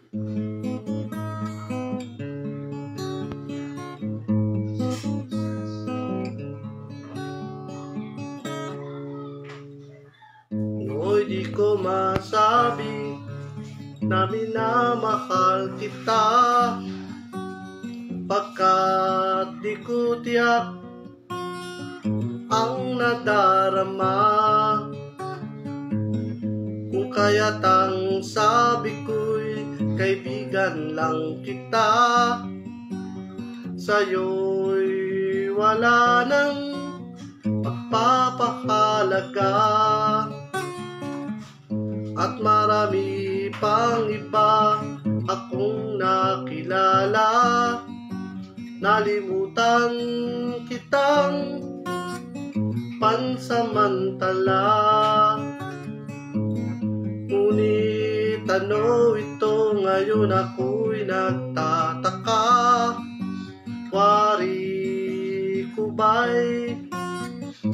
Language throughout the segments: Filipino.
No'y di ko masabi na minamahal kita, pagkat di ko tiyak ang nadarama. Kung kaya't ang sabi ko'y kaibigan lang kita, sa'yo'y wala nang pagpapahalaga. At marami pang iba akong nakilala, nalimutan kitang pansamantala. Ngunit ano ito, ngayon ako'y nagtataka, wari ko ba'y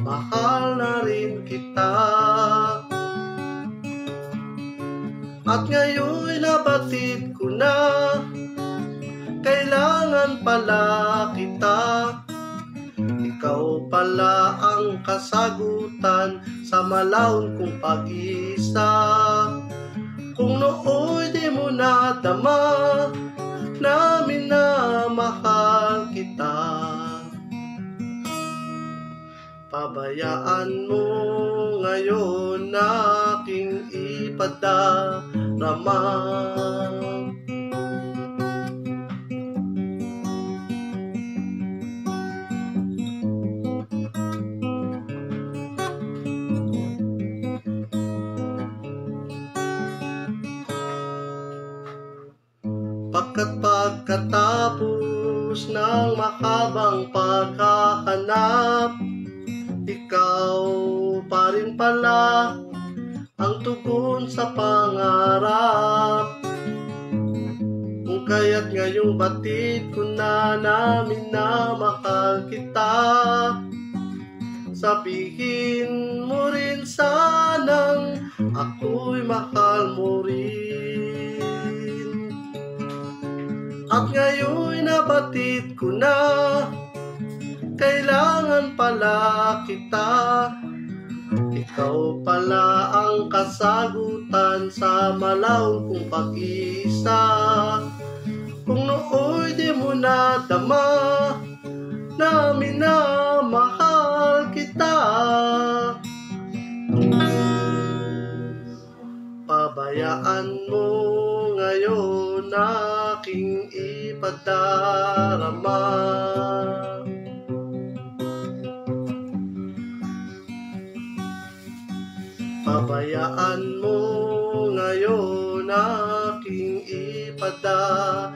mahal na rin kita? At ngayon'y nabatid ko na kailangan pala kita. Ikaw pala ang kasagutan sa malawon kong pag-iisa. Kung nooy di mo nadama na minamahal kita, pabayaan mo ngayon na aking ipadarama. Pagkatapos ng mahabang paghahanap, ikaw pa rin pala ang tugon sa pangarap. Kung kaya't ngayong batid ko na namin na mahal kita, sabihin mo rin sanang ako'y mahal mo rin. At ngayon'y nabatid ko na kailangan pala kita. Ikaw pala ang kasagutan sa malawon kong pag-iisa. Kung nooy di mo nadama na minamahal kita, pabayaan mo ngayon aking ipadarama. Pabayaan mo ngayon aking ipadarama.